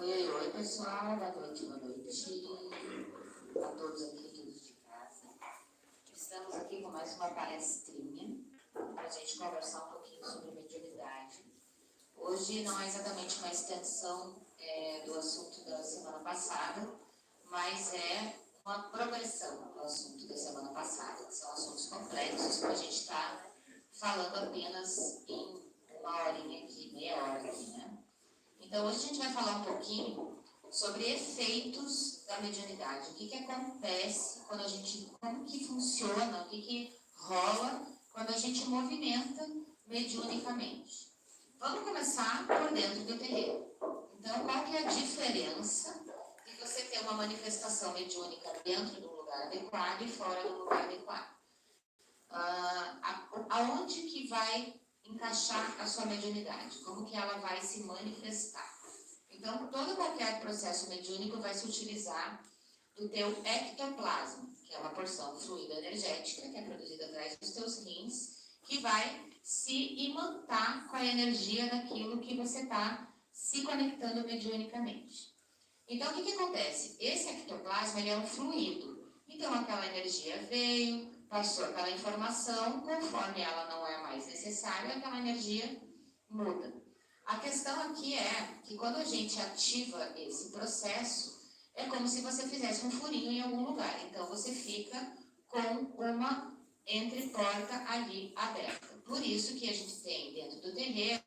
Oi, oi, pessoal. Boa noite, boa noite a todos aqui, todos de casa. Estamos aqui com mais uma palestrinha para a gente conversar um pouquinho sobre mediunidade. Hoje não é exatamente uma extensão do assunto da semana passada, mas é uma progressão do assunto da semana passada, que são assuntos complexos que a gente está falando apenas em uma horinha aqui, meia hora aqui, né? Então, hoje a gente vai falar um pouquinho sobre efeitos da mediunidade. O que acontece quando a gente, como que funciona, o que rola quando a gente movimenta mediunicamente. Vamos começar por dentro do terreiro. Então, qual que é a diferença de você ter uma manifestação mediúnica dentro de um lugar adequado e fora do lugar adequado? Aonde que vai encaixar a sua mediunidade? Como que ela vai se manifestar? Então, todo qualquer processo mediúnico vai se utilizar do teu ectoplasma, que é uma porção fluida energética que é produzida atrás dos teus rins, que vai se imantar com a energia daquilo que você está se conectando mediunicamente. Então, o que acontece? Esse ectoplasma ele é um fluido. Então, aquela energia veio, passou aquela informação, conforme ela não é mais necessária, aquela energia muda. A questão aqui é que quando a gente ativa esse processo, é como se você fizesse um furinho em algum lugar. Então, você fica com uma entreporta ali aberta. Por isso que a gente tem dentro do terreiro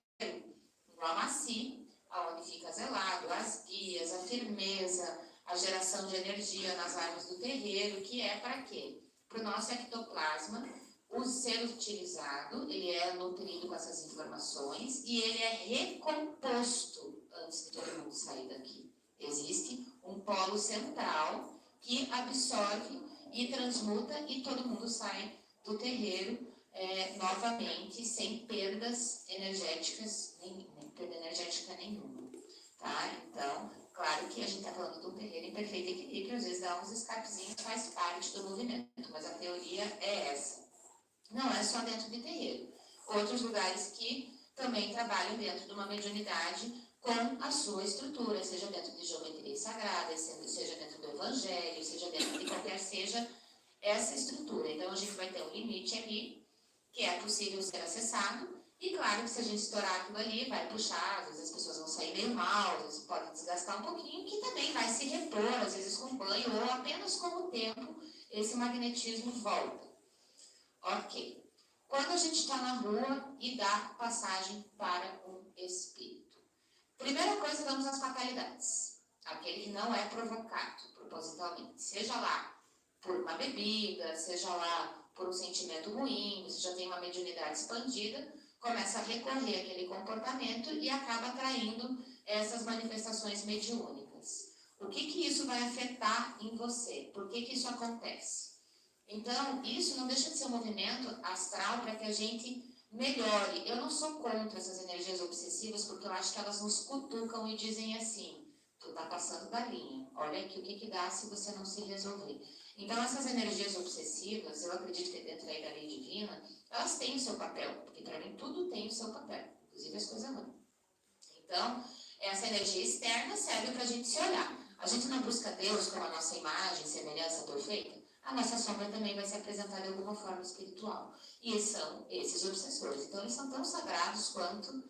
um lamaci, onde fica zelado, as guias, a firmeza, a geração de energia nas áreas do terreiro, que é para quê? Para o nosso ectoplasma ser utilizado, ele é nutrido com essas informações e ele é recomposto antes de todo mundo sair daqui. Existe um polo central que absorve e transmuta e todo mundo sai do terreiro novamente sem perdas energéticas, nem perda energética nenhuma. Tá? Então, claro que a gente está falando de um terreiro em perfeito equilíbrio, às vezes dá uns escapezinhos, faz parte do movimento, mas a teoria é essa. Não é só dentro de terreiro. Outros lugares que também trabalham dentro de uma mediunidade com a sua estrutura, seja dentro de geometria sagrada, seja dentro do evangelho, seja dentro de qualquer seja essa estrutura. Então, a gente vai ter um limite ali, que é possível ser acessado, e claro que se a gente estourar aquilo ali, vai puxar, às vezes as pessoas vão sair meio mal, às vezes pode desgastar um pouquinho, que também vai se repor, às vezes com banho, ou apenas com o tempo, esse magnetismo volta. Ok. Quando a gente está na rua e dá passagem para um espírito. Primeira coisa, vamos às fatalidades. Aquele que não é provocado propositalmente. Seja lá por uma bebida, seja lá por um sentimento ruim, você já tem uma mediunidade expandida, começa a recorrer àquele comportamento e acaba atraindo essas manifestações mediúnicas. O que isso vai afetar em você? Por que isso acontece? Então, isso não deixa de ser um movimento astral para que a gente melhore. Eu não sou contra essas energias obsessivas, porque eu acho que elas nos cutucam e dizem assim, tu tá passando da linha, olha aqui o que dá se você não se resolver. Então, essas energias obsessivas, eu acredito que dentro aí da lei divina, elas têm o seu papel, porque para mim tudo tem o seu papel, inclusive as coisas ruins. Então, essa energia externa serve para a gente se olhar. A gente não busca Deus como a nossa imagem, semelhança perfeita. A nossa sombra também vai se apresentar de alguma forma espiritual. E são esses obsessores. Então, eles são tão sagrados quanto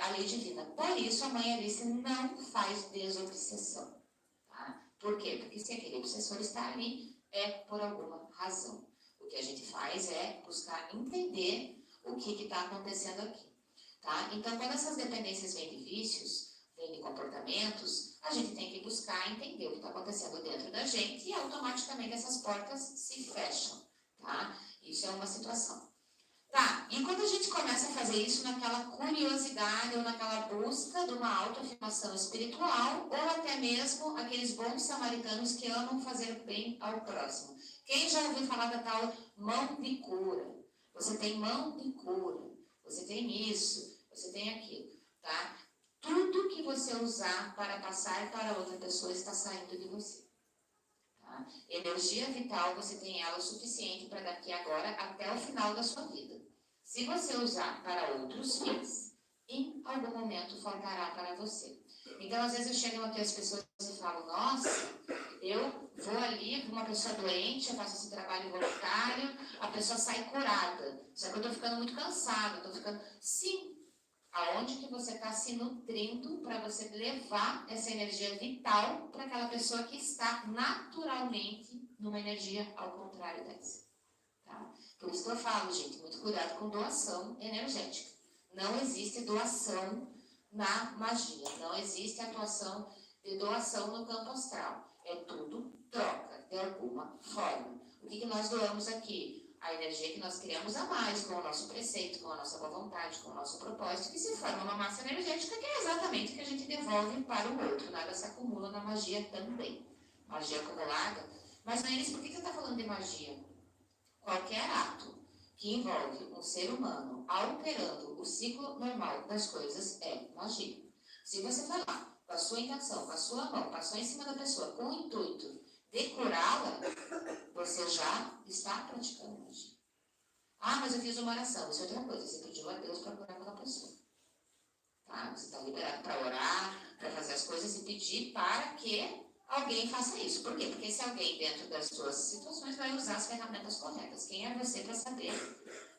a lei divina. Por isso, a Mãe Alice não faz desobsessão. Tá? Por quê? Porque se aquele obsessor está ali, é por alguma razão. O que a gente faz é buscar entender o que está acontecendo aqui. Tá? Então, quando essas dependências vêm de vícios, vêm de comportamentos, a gente tem que buscar entender o que está acontecendo dentro da gente e automaticamente essas portas se fecham. Tá? Isso é uma situação. Tá, e quando a gente começa a fazer isso naquela curiosidade ou naquela busca de uma autoafirmação espiritual ou até mesmo aqueles bons samaritanos que amam fazer bem ao próximo. Quem já ouviu falar da tal mão de cura? Você tem mão de cura, você tem isso, você tem aquilo, tá? Tudo que você usar para passar para outra pessoa está saindo de você. Tá? Energia vital, você tem ela o suficiente para daqui agora até o final da sua vida. Se você usar para outros fins, em algum momento faltará para você. Então, às vezes eu chego aqui as pessoas e falo, nossa, eu vou ali com uma pessoa doente, eu faço esse trabalho voluntário, a pessoa sai curada. Só que eu estou ficando muito cansada, estou ficando... Sim, aonde que você está se nutrindo para você levar essa energia vital para aquela pessoa que está naturalmente numa energia ao contrário dessa. Tá? Por isso que eu falo, gente, muito cuidado com doação energética. Não existe doação na magia, não existe atuação de doação no campo astral. É tudo troca, de alguma forma. O que nós doamos aqui? A energia que nós criamos a mais, com o nosso preceito, com a nossa boa vontade, com o nosso propósito, que se forma uma massa energética que é exatamente o que a gente devolve para o outro. Nada se acumula na magia também. Magia acumulada. Mas, Maíris, por que você está falando de magia? Qualquer ato que envolve um ser humano alterando o ciclo normal das coisas é magia. Se você falar com a sua intenção, com a sua mão, passou em cima da pessoa com o intuito de curá-la, você já está praticando magia. Ah, mas eu fiz uma oração. Isso é outra coisa. Você pediu a Deus para curar aquela pessoa. Tá? Você está liberado para orar, para fazer as coisas e pedir para que alguém faça isso. Por quê? Porque esse alguém, dentro das suas situações, vai usar as ferramentas corretas. Quem é você para saber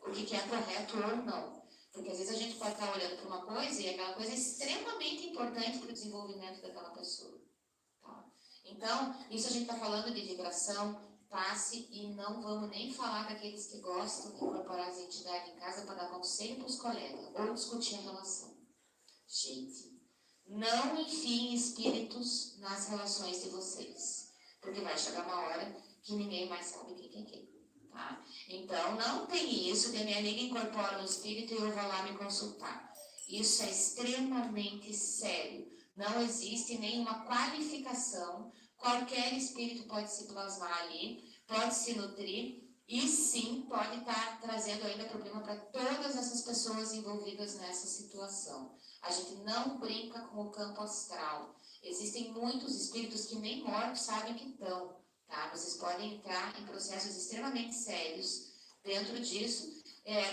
o que é correto ou não? Porque às vezes a gente pode estar olhando para uma coisa e aquela coisa é extremamente importante para o desenvolvimento daquela pessoa. Tá? Então, isso a gente está falando de vibração, passe, e não vamos nem falar daqueles que gostam de incorporar as entidades em casa para dar conselho para os colegas ou discutir a relação. Gente, não enfiem espíritos nas relações de vocês, porque vai chegar uma hora que ninguém mais sabe quem é quem. Tá? Então, não tem isso de minha amiga incorpora um espírito e eu vou lá me consultar. Isso é extremamente sério. Não existe nenhuma qualificação. Qualquer espírito pode se plasmar ali, pode se nutrir e sim pode estar trazendo ainda problema para todas essas pessoas envolvidas nessa situação. A gente não brinca com o campo astral. Existem muitos espíritos que nem mortos sabem que estão. Tá? Vocês podem entrar em processos extremamente sérios dentro disso.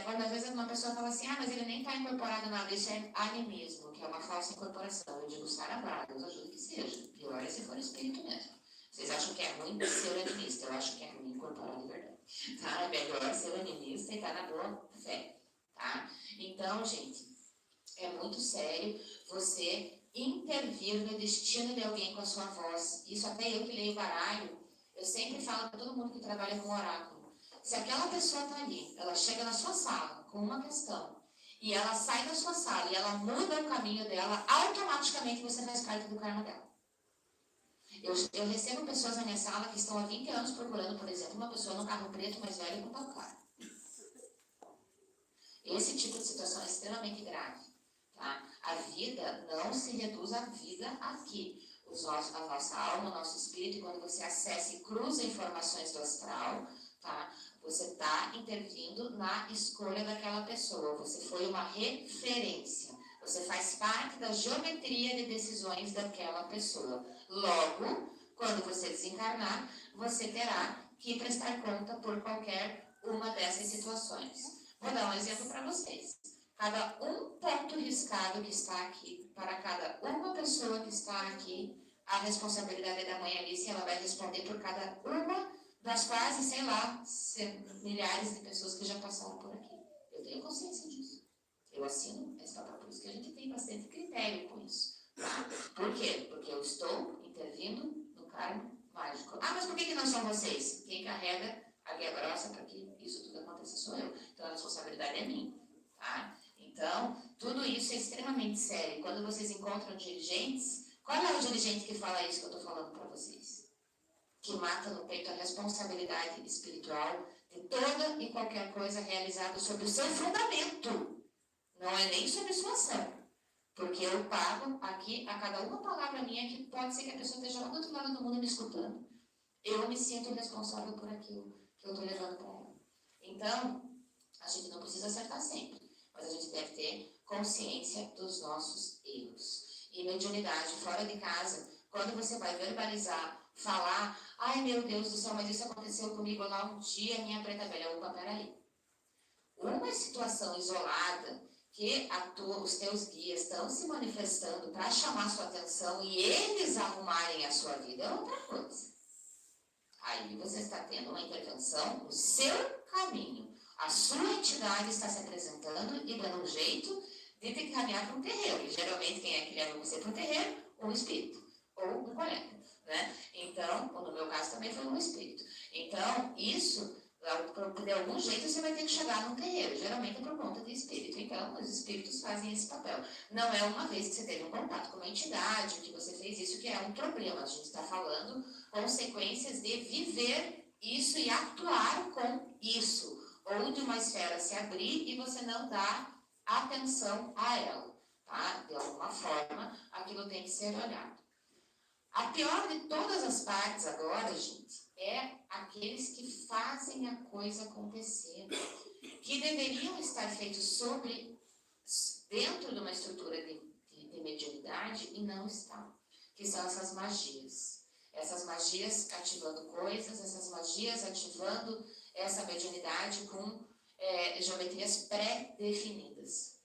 Quando às vezes uma pessoa fala assim, mas ele nem está incorporado nada, isso é animismo, que é uma falsa incorporação. Eu digo, Saravá, Deus ajuda que seja. Pior é se for espírito mesmo. Vocês acham que é ruim ser animista? Eu acho que é ruim incorporar de verdade. Tá? É melhor ser animista e estar na boa fé. Tá? Então, gente, é muito sério você intervir no destino de alguém com a sua voz. Isso até eu que leio baralho, eu sempre falo para todo mundo que trabalha com oráculo. Se aquela pessoa está ali, ela chega na sua sala com uma questão, e ela sai da sua sala e ela muda o caminho dela, automaticamente você faz parte do karma dela. Eu recebo pessoas na minha sala que estão há 20 anos procurando, por exemplo, uma pessoa num carro preto mais velho com tal cara. Esse tipo de situação é extremamente grave. Tá? A vida não se reduz à vida aqui. A nossa alma, o nosso espírito, e quando você acessa e cruza informações do astral, tá? Você está intervindo na escolha daquela pessoa. Você foi uma referência. Você faz parte da geometria de decisões daquela pessoa. Logo, quando você desencarnar, você terá que prestar conta por qualquer uma dessas situações. Vou dar um exemplo para vocês. Cada um ponto riscado que está aqui, para cada uma pessoa que está aqui, a responsabilidade é da mãe Alice, ela vai responder por cada uma das quase, sei lá, milhares de pessoas que já passaram por aqui. Eu tenho consciência disso. Eu assino essa palavra, por isso que a gente tem bastante critério com isso. Tá? Por quê? Porque eu estou intervindo no karma mágico. Mas por que não são vocês? Quem carrega a guia grossa para que isso tudo aconteça sou eu. Então a responsabilidade é minha. Tá? Então, tudo isso é extremamente sério. Quando vocês encontram dirigentes, qual é o dirigente que fala isso que eu estou falando para vocês? Que mata no peito a responsabilidade espiritual de toda e qualquer coisa realizada sobre o seu fundamento. Não é nem sobre sua ação. Porque eu pago aqui a cada uma palavra minha que pode ser que a pessoa esteja lá do outro lado do mundo me escutando. Eu me sinto responsável por aquilo que eu estou levando para ela. Então, a gente não precisa acertar sempre. Mas a gente deve ter consciência dos nossos erros. E mediunidade, fora de casa, quando você vai verbalizar, falar, meu Deus do céu, mas isso aconteceu comigo lá um dia, minha preta velha, opa, peraí. Uma situação isolada, que os teus guias estão se manifestando para chamar sua atenção e eles arrumarem a sua vida, é outra coisa. Aí você está tendo uma intervenção no seu caminho. A sua entidade está se apresentando e dando um jeito de ter que caminhar para um terreiro. E geralmente quem é que leva você para o terreiro? Um espírito ou um colega, né? Então, ou no meu caso também foi um espírito. Então, isso, de algum jeito você vai ter que chegar num terreiro. Geralmente é por conta de espírito. Então, os espíritos fazem esse papel. Não é uma vez que você teve um contato com uma entidade, que você fez isso, que é um problema. A gente está falando consequências de viver isso e atuar com isso. Ou de uma esfera se abrir e você não dá atenção a ela, tá? De alguma forma, aquilo tem que ser olhado. A pior de todas as partes agora, gente, é aqueles que fazem a coisa acontecer, que deveriam estar feitos dentro de uma estrutura de mediunidade e não estão, que são essas magias. Essas magias ativando coisas, essas magias ativando essa mediunidade com geometrias pré-definidas.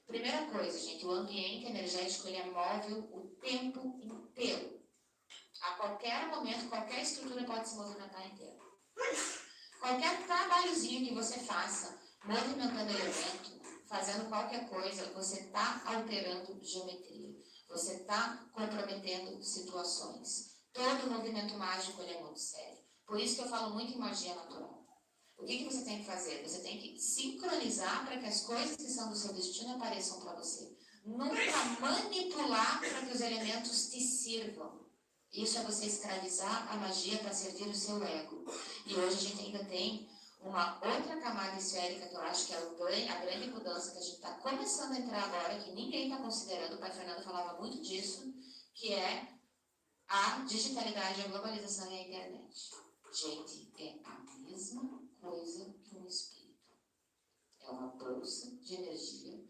Primeira coisa, gente, o ambiente energético ele é móvel o tempo inteiro. A qualquer momento, qualquer estrutura pode se movimentar inteira. Qualquer trabalhozinho que você faça, movimentando elemento, fazendo qualquer coisa, você está alterando geometria. Você está comprometendo situações. Todo movimento mágico ele é muito sério. Por isso que eu falo muito em magia natural. O que você tem que fazer? Você tem que sincronizar para que as coisas que são do seu destino apareçam para você. Nunca manipular para que os elementos te sirvam. Isso é você escravizar a magia para servir o seu ego. E hoje a gente ainda tem uma outra camada esférica que eu acho que é a grande mudança que a gente está começando a entrar agora, que ninguém está considerando, o pai Fernando falava muito disso, que é a digitalidade, a globalização e a internet. Gente, é a mesma coisa que um espírito. É uma bolsa de energia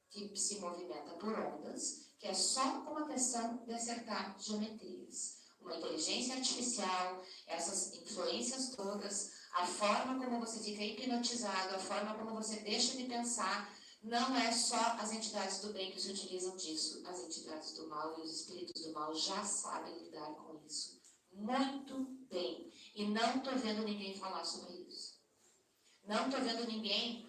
que se movimenta por ondas, que é só uma questão de acertar geometrias. Uma inteligência artificial, essas influências todas, a forma como você fica hipnotizado, a forma como você deixa de pensar, não é só as entidades do bem que se utilizam disso. As entidades do mal e os espíritos do mal já sabem lidar com isso muito bem. E não estou vendo ninguém falar sobre isso. Não estou vendo ninguém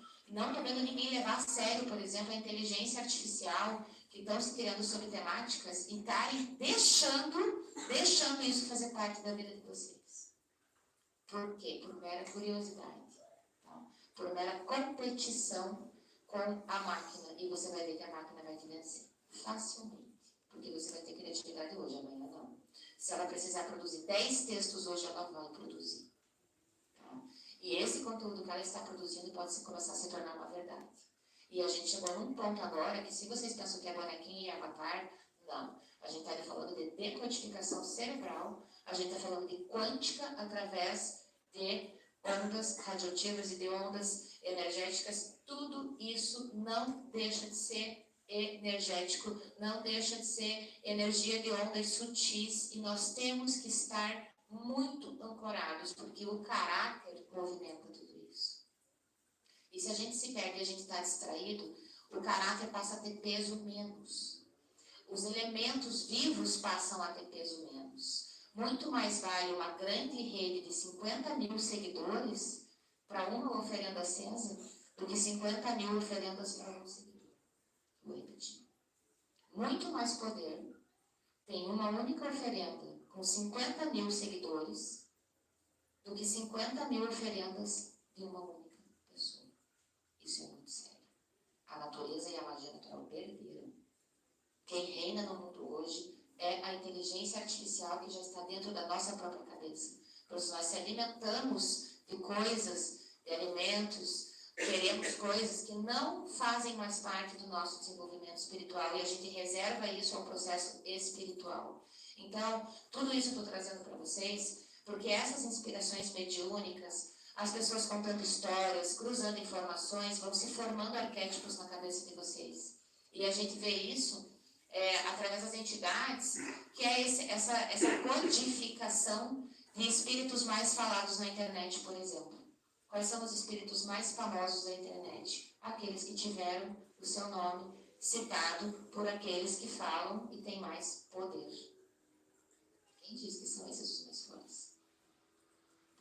levar a sério, por exemplo, a inteligência artificial, que estão se criando sobre temáticas e estarem deixando isso fazer parte da vida de vocês. Por quê? Por mera curiosidade. Tá? Por mera competição com a máquina. E você vai ver que a máquina vai te vencer facilmente. Porque você vai ter criatividade hoje, amanhã não. Se ela precisar produzir 10 textos hoje, ela vai produzir. Tá? E esse conteúdo que ela está produzindo pode começar a se tornar uma verdade. E a gente chegou num ponto agora que se vocês pensam que é bonequinho e avatar, não. A gente está falando de decodificação cerebral, a gente está falando de quântica através de ondas radioativas e de ondas energéticas. Tudo isso não deixa de ser energético, não deixa de ser energia de ondas sutis, e nós temos que estar muito ancorados, porque o caráter movimenta tudo isso. E se a gente se perde e a gente está distraído, o caráter passa a ter peso menos. Os elementos vivos passam a ter peso menos. Muito mais vale uma grande rede de 50 mil seguidores para uma oferenda acesa do que 50 mil oferendas para um seguidor. Vou repetir. Muito mais poder tem uma única oferenda com 50 mil seguidores do que 50 mil oferendas de uma única pessoa. Isso é muito sério. A natureza e a magia natural perderam. Quem reina no mundo hoje é a inteligência artificial que já está dentro da nossa própria cabeça. Pois nós se alimentamos de coisas, de alimentos, queremos coisas que não fazem mais parte do nosso desenvolvimento espiritual e a gente reserva isso ao processo espiritual. Então, tudo isso eu estou trazendo para vocês, porque essas inspirações mediúnicas, as pessoas contando histórias, cruzando informações, vão se formando arquétipos na cabeça de vocês. E a gente vê isso através das entidades, que é essa codificação de espíritos mais falados na internet, por exemplo. Quais são os espíritos mais famosos da internet? Aqueles que tiveram o seu nome citado por aqueles que falam e têm mais poder. Quem diz que são esses os mais fortes?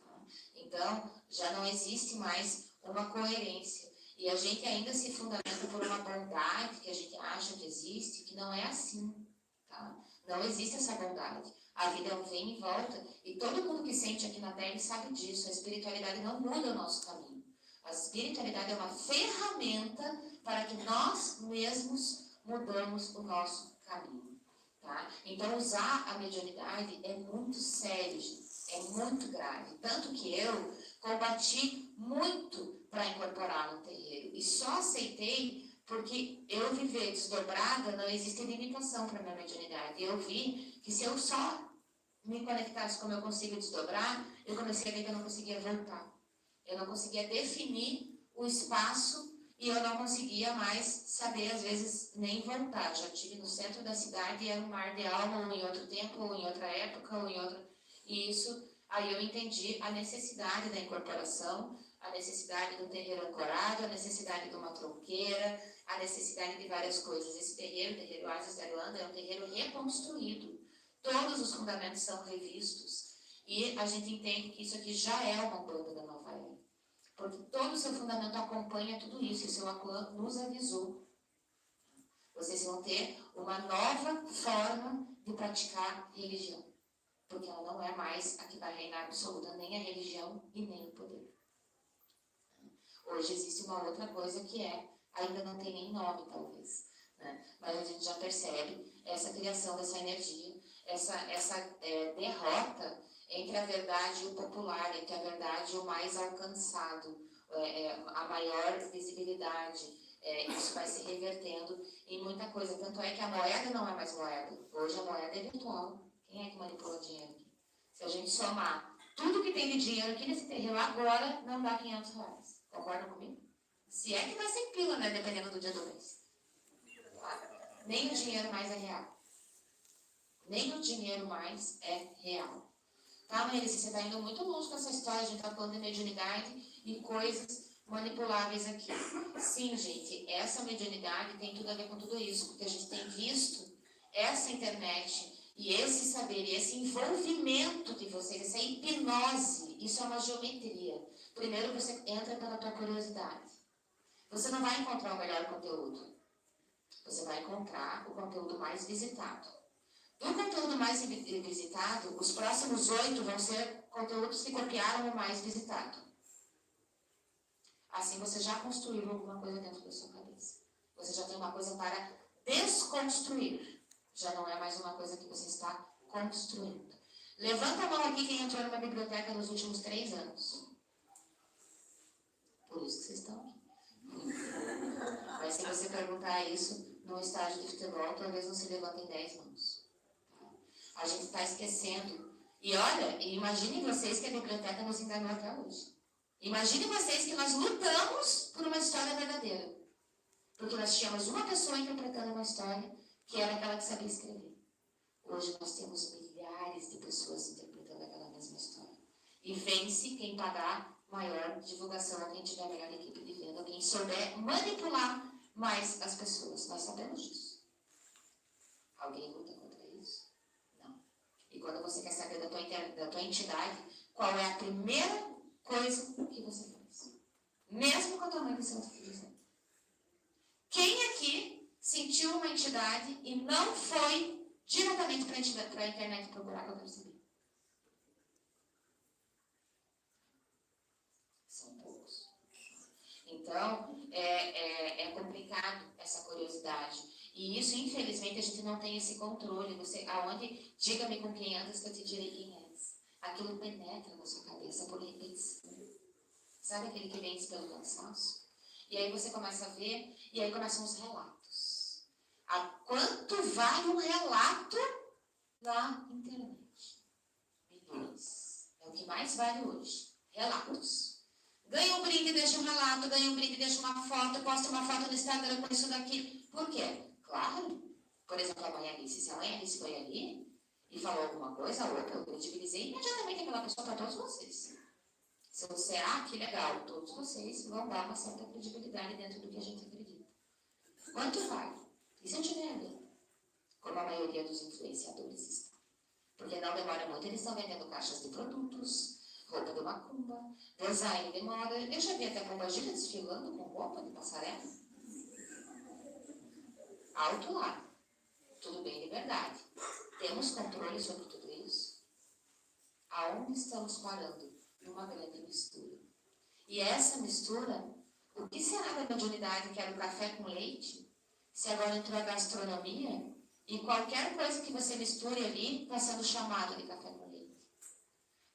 Tá? Então, já não existe mais uma coerência. E a gente ainda se fundamenta por uma bondade que a gente acha que existe, que não é assim. Tá? Não existe essa bondade. A vida é um vem e volta. E todo mundo que sente aqui na Terra sabe disso. A espiritualidade não muda o nosso caminho. A espiritualidade é uma ferramenta para que nós mesmos mudamos o nosso caminho. Tá? Então, usar a mediunidade é muito sério, gente. É muito grave. Tanto que eu combati muito para incorporar no terreiro. E só aceitei porque eu viver desdobrada, não existe limitação para a minha mediunidade. Eu vi que se eu só me conectasse como eu consigo desdobrar, eu comecei a ver que eu não conseguia voltar. Eu não conseguia definir o espaço e eu não conseguia mais saber, às vezes, nem voltar. Já estive no centro da cidade e era um mar de alma, ou em outro tempo, ou em outra época, ou em outra... E isso, aí eu entendi a necessidade da incorporação, a necessidade do terreiro ancorado, a necessidade de uma tronqueira, a necessidade de várias coisas. Esse terreiro, o terreiro Asas da Irlanda, é um terreiro reconstruído. Todos os fundamentos são revistos. E a gente entende que isso aqui já é uma banda da nova era. Porque todo o seu fundamento acompanha tudo isso. E o seu Aclan nos avisou. Vocês vão ter uma nova forma de praticar religião. Porque ela não é mais a que vai reinar absoluta, nem a religião e nem o poder. Hoje existe uma outra coisa que ainda não tem nem nome, talvez. Né? Mas a gente já percebe essa criação dessa energia, essa derrota entre a verdade e o popular, entre a verdade e o mais alcançado, a maior visibilidade. Isso vai se revertendo em muita coisa. Tanto é que a moeda não é mais moeda. Hoje a moeda é virtual. Quem é que manipula dinheiro aqui? Se a gente somar tudo que tem de dinheiro aqui nesse terreno agora, não dá R$500. Concordam comigo? Se é que vai ser pila, né? Dependendo do dia do mês. Nem o dinheiro mais é real. Nem o dinheiro mais é real. Tá, Maíra? Você está indo muito longe com essa história. A gente está falando de mediunidade e coisas manipuláveis aqui. Sim, gente, essa mediunidade tem tudo a ver com tudo isso. Porque a gente tem visto essa internet e esse saber, e esse envolvimento de vocês, essa hipnose, isso é uma geometria. Primeiro você entra pela tua curiosidade. Você não vai encontrar o melhor conteúdo. Você vai encontrar o conteúdo mais visitado. Do conteúdo mais visitado, os próximos 8 vão ser conteúdos que copiaram o mais visitado. Assim você já construiu alguma coisa dentro da sua cabeça. Você já tem uma coisa para desconstruir. Já não é mais uma coisa que você está construindo. Levanta a mão aqui quem entrou numa biblioteca nos últimos 3 anos. Por isso que vocês estão aqui. Mas se você perguntar isso num estágio de futebol, talvez não se levantem 10 mãos. A gente está esquecendo. E olha, imaginem vocês que a biblioteca nos enganou até hoje. Imaginem vocês que nós lutamos por uma história verdadeira. Porque nós tínhamos uma pessoa interpretando uma história que era aquela que sabia escrever. Hoje nós temos milhares de pessoas interpretando aquela mesma história. E vence quem pagar maior divulgação, quem tiver a melhor equipe de venda, quem souber manipular mais as pessoas. Nós sabemos disso. Alguém luta contra isso? Não. E quando você quer saber da tua entidade, qual é a primeira coisa que você faz? Mesmo com a tua mãe que você não está fazendo. Quem aqui sentiu uma entidade e não foi diretamente para a internet procurar que eu quero saber? São poucos. Então, é complicado essa curiosidade. E isso, infelizmente, a gente não tem esse controle. Aonde, diga-me com quem andas que eu te direi quem és. Aquilo penetra na sua cabeça por repetição. Sabe aquele que vem pelo cansaço? E aí você começa a ver, e aí começam os relatos. A quanto vale um relato na internet? Milhões. É o que mais vale hoje. Relatos. Ganha um brinde, deixa um relato, ganha um brinde, deixa uma foto, posta uma foto no Instagram com isso daqui. Por quê? Claro. Por exemplo, a mãe Alice. Se a mãe Alice foi ali e falou alguma coisa, opa, eu credibilizei imediatamente aquela pessoa para todos vocês. Se você, que legal, todos vocês vão dar uma certa credibilidade dentro do que a gente acredita. Quanto vale? E se eu tiver ali? Como a maioria dos influenciadores está. Porque não demora muito, eles estão vendendo caixas de produtos, roupa de macumba, design de moda. Eu já vi até Pombagira desfilando com roupa de passarela. Alto lá. Tudo bem de verdade. Temos controle sobre tudo isso? Aonde estamos parando? Numa grande mistura. E essa mistura, o que será da mediunidade que era o café com leite, se agora entrou a gastronomia, e qualquer coisa que você misture ali está sendo chamado de café com leite?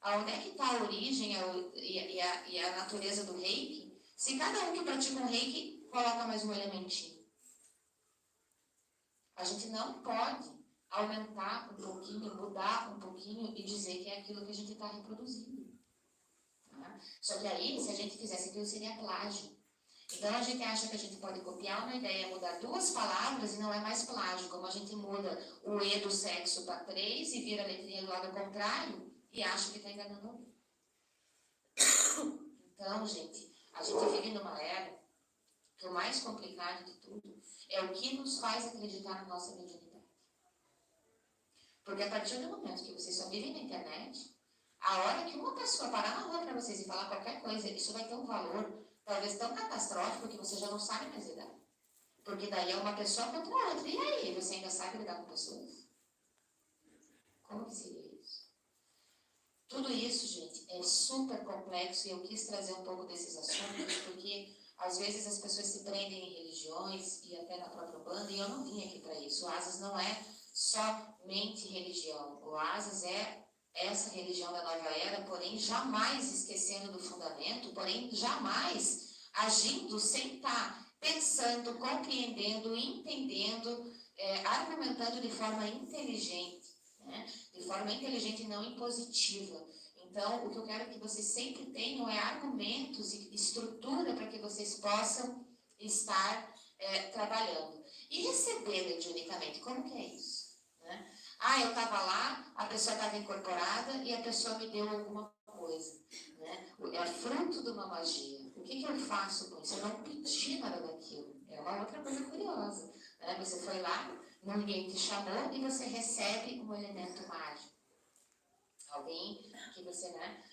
Aonde é que está a origem e a natureza do reiki, se cada um que pratica um reiki coloca mais um elementinho? A gente não pode aumentar um pouquinho, mudar um pouquinho e dizer que é aquilo que a gente está reproduzindo. Tá? Só que aí, se a gente fizesse aquilo, seria plágio. Então a gente acha que a gente pode copiar uma ideia, mudar duas palavras e não é mais plágio, como a gente muda o E do sexo para 3 e vira a letrinha do lado contrário e acha que está enganando alguém. Então, gente, a gente vive numa era que o mais complicado de tudo é o que nos faz acreditar na nossa mediunidade. Porque a partir do momento que vocês só vivem na internet, a hora que uma pessoa parar na rua para vocês e falar qualquer coisa, isso vai ter um valor talvez tão catastrófico que você já não sabe mais lidar. Porque daí é uma pessoa contra a outra. E aí, você ainda sabe lidar com pessoas? Como que seria isso? Tudo isso, gente, é super complexo e eu quis trazer um pouco desses assuntos porque às vezes as pessoas se prendem em religiões e até na própria banda e eu não vim aqui para isso. O Asas não é somente religião. O Asas é essa religião da nova era, porém jamais esquecendo do fundamento, porém jamais agindo sem estar pensando, compreendendo, entendendo, argumentando de forma inteligente, né? De forma inteligente e não impositiva. Então, o que eu quero que vocês sempre tenham é argumentos e estrutura para que vocês possam estar trabalhando. E receber mediunicamente, como que é isso? Né? Ah, eu estava lá, a pessoa estava incorporada e a pessoa me deu alguma coisa. Né? É fruto de uma magia. O que eu faço com isso? Eu não pedi nada daquilo. É uma outra coisa curiosa. Né? Você foi lá, ninguém te chamou e você recebe um elemento mágico. Alguém que você, né,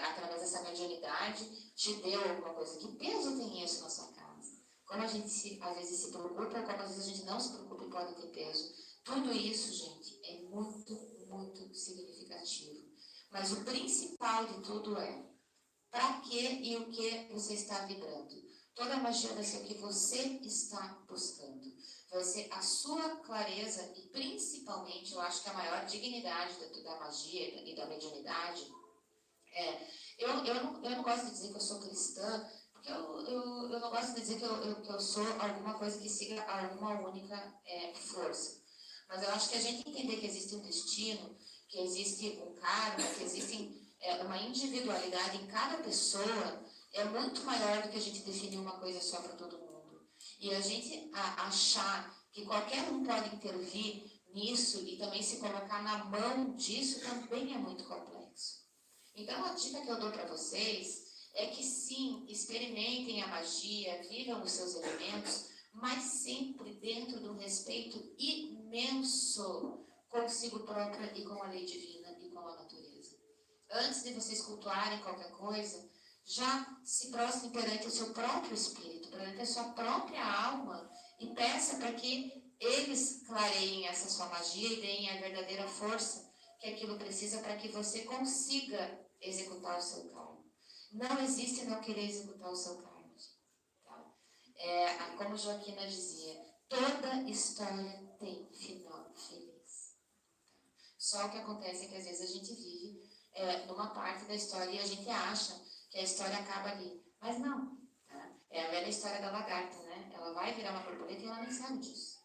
através dessa mediunidade, te deu alguma coisa. Que peso tem isso na sua casa? Como a gente às vezes se preocupa, como às vezes a gente não se preocupa e pode ter peso. Tudo isso, gente, é muito, muito significativo. Mas o principal de tudo é para que e o que você está vibrando. Toda a magia vai ser o que você está buscando. Vai ser a sua clareza e principalmente, eu acho que a maior dignidade da magia e da mediunidade eu não gosto de dizer que eu sou cristã, porque eu não gosto de dizer que eu sou alguma coisa que siga alguma única força. Mas eu acho que a gente entender que existe um destino, que existe um karma, que existe uma individualidade em cada pessoa, é muito maior do que a gente definir uma coisa só para todo mundo. E a gente achar que qualquer um pode intervir nisso e também se colocar na mão disso também é muito complexo. Então, a dica que eu dou para vocês é que sim, experimentem a magia, vivam os seus elementos, mas sempre dentro de um respeito imenso consigo própria e com a lei divina e com a natureza. Antes de vocês cultuarem qualquer coisa, já se prostrem perante o seu próprio espírito, perante a sua própria alma e peça para que eles clareiem essa sua magia e deem a verdadeira força que aquilo precisa para que você consiga executar o seu karma. Não existe não querer executar o seu karma. Tá? Como Joaquina dizia, toda história tem final feliz. Só o que acontece é que às vezes a gente vive numa parte da história e a gente acha que a história acaba ali. Mas não. Tá? É a velha história da lagarta, né? Ela vai virar uma borboleta e ela nem sabe disso.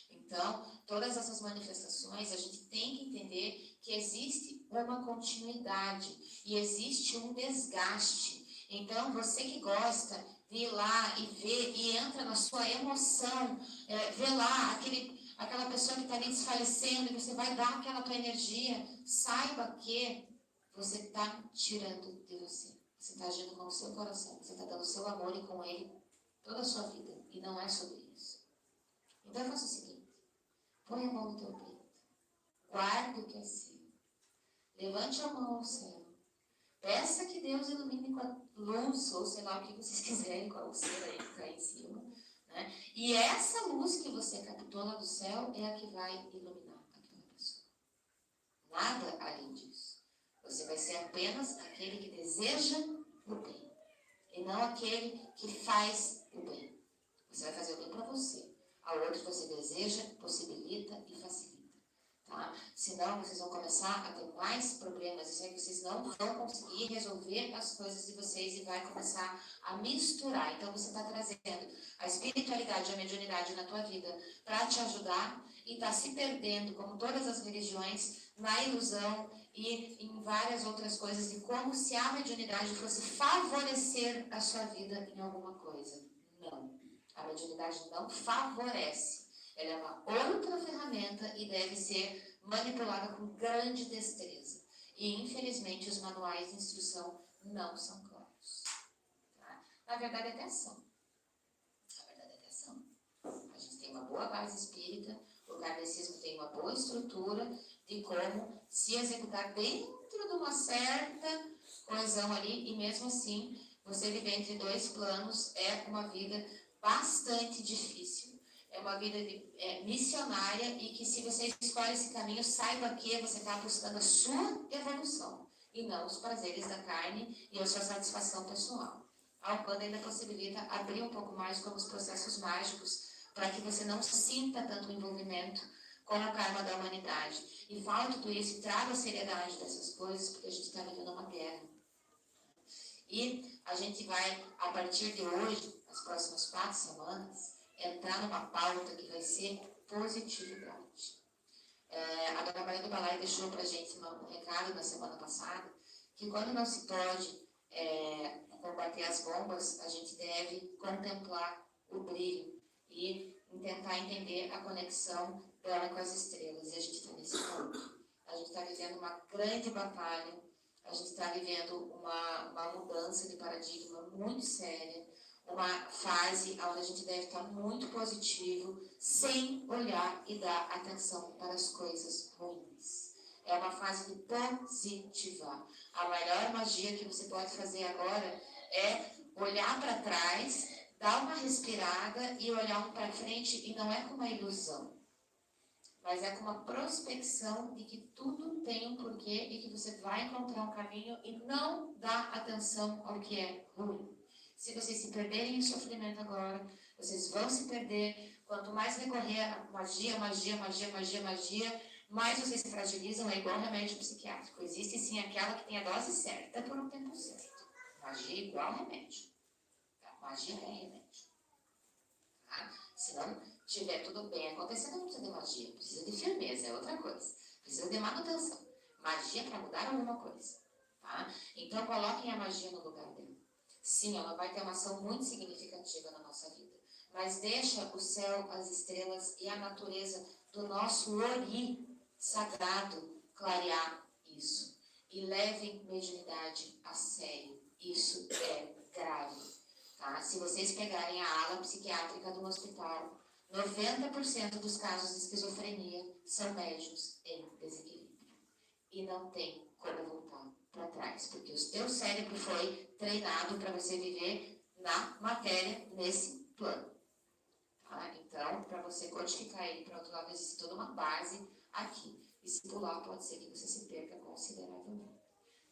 Então, todas essas manifestações, a gente tem que entender que existe uma continuidade e existe um desgaste. Então, você que gosta de ir lá e ver e entra na sua emoção, vê lá aquela pessoa que está ali desfalecendo e você vai dar aquela tua energia, saiba que você está tirando de você. Você está agindo com o seu coração, você está dando o seu amor e com ele toda a sua vida, e não é sobre isso. Então faça o seguinte, põe a mão no teu peito, guarde o que é seu, levante a mão ao céu, peça que Deus ilumine com a luz, ou sei lá o que vocês quiserem, qual ser aí que está aí em cima, né? E essa luz que você captou lá do céu é a que vai iluminar aquela pessoa. Nada além disso. Você vai ser apenas aquele que deseja o bem, e não aquele que faz o bem. Você vai fazer o bem para você. Ao outro você deseja, possibilita e facilita. Tá? Senão vocês vão começar a ter mais problemas. Isso aí vocês não vão conseguir resolver as coisas de vocês e vai começar a misturar. Então você está trazendo a espiritualidade e a mediunidade na tua vida para te ajudar e está se perdendo, como todas as religiões, na ilusão e em várias outras coisas, de como se a mediunidade fosse favorecer a sua vida em alguma coisa. Não. A mediunidade não favorece. Ela é uma outra ferramenta e deve ser manipulada com grande destreza. E, infelizmente, os manuais de instrução não são claros. Tá? Na verdade, até são. A gente tem uma boa base espírita, o kardecismo tem uma boa estrutura de como se executar dentro de uma certa coesão ali, e mesmo assim, você viver entre dois planos é uma vida bastante difícil. É uma vida missionária e que, se você escolhe esse caminho, saiba que você está buscando a sua evolução e não os prazeres da carne e a sua satisfação pessoal. A Umbanda ainda possibilita abrir um pouco mais como os processos mágicos para que você não sinta tanto envolvimento com o karma da humanidade. E fala tudo isso e traga a seriedade dessas coisas, porque a gente está vivendo uma guerra. E a gente vai, a partir de hoje, nas próximas 4 semanas, entrar numa pauta que vai ser positividade. A dona Maria do Balai deixou para a gente um recado na semana passada, que quando não se pode combater as bombas, a gente deve contemplar o brilho e tentar entender a conexão dela com as estrelas. E a gente está nesse ponto. A gente está vivendo uma grande batalha, a gente está vivendo uma mudança de paradigma muito séria, uma fase onde a gente deve estar muito positivo, sem olhar e dar atenção para as coisas ruins. É uma fase de positivar. A maior magia que você pode fazer agora é olhar para trás, dar uma respirada e olhar para frente, e não é com uma ilusão, mas é com uma prospecção de que tudo tem um porquê e que você vai encontrar um caminho, e não dá atenção ao que é ruim. Se vocês se perderem em sofrimento agora, vocês vão se perder. Quanto mais recorrer a magia, mais vocês se fragilizam. É igual remédio psiquiátrico. Existe sim aquela que tem a dose certa por um tempo certo. Magia é igual remédio. Tá? Magia é remédio. Tá? Se não tiver tudo bem acontecendo, não precisa de magia. Precisa de firmeza, é outra coisa. Precisa de manutenção. Magia é para mudar alguma coisa. Tá? Então coloquem a magia no lugar dela. Sim, ela vai ter uma ação muito significativa na nossa vida. Mas deixa o céu, as estrelas e a natureza do nosso ori sagrado clarear isso. E levem mediunidade a sério. Isso é grave. Tá? Se vocês pegarem a ala psiquiátrica do hospital, 90% dos casos de esquizofrenia são médiuns em desequilíbrio. E não tem como voltar para trás, porque o teu cérebro foi treinado para você viver na matéria, nesse plano. Tá? Então, para você codificar ele para outro lado, existe toda uma base aqui. E se pular, pode ser que você se perca consideravelmente.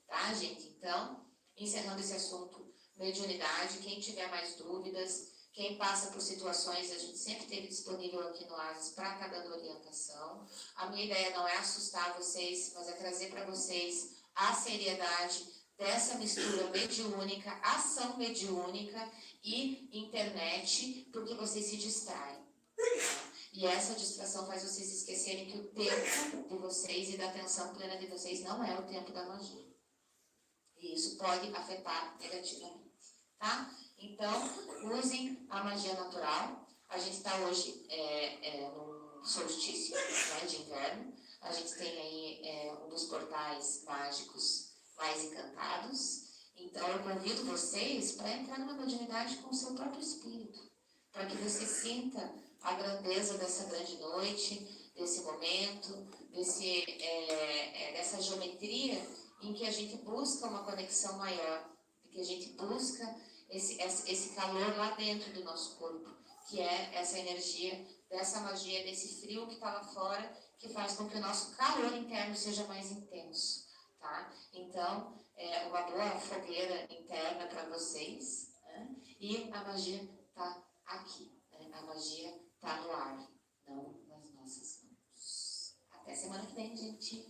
Tá, gente? Então, encerrando esse assunto, mediunidade, quem tiver mais dúvidas, quem passa por situações, a gente sempre teve disponível aqui no ASIS para estar dando orientação. A minha ideia não é assustar vocês, mas é trazer para vocês a seriedade dessa mistura mediúnica, ação mediúnica e internet, porque vocês se distraem. E essa distração faz vocês esquecerem que o tempo de vocês e da atenção plena de vocês não é o tempo da magia. E isso pode afetar negativamente, tá? Então, usem a magia natural. A gente está hoje num solstício, né, de inverno. A gente tem aí um dos portais mágicos mais encantados. Então, eu convido vocês para entrar numa mediunidade com o seu próprio espírito, para que você sinta a grandeza dessa grande noite, desse momento, dessa geometria em que a gente busca uma conexão maior, que a gente busca esse calor lá dentro do nosso corpo, que é essa energia, dessa magia, desse frio que está lá fora, que faz com que o nosso calor interno seja mais intenso, tá? Então, uma boa fogueira interna para vocês, né? E a magia está aqui, né? A magia está no ar, não nas nossas mãos. Até semana que vem, gente!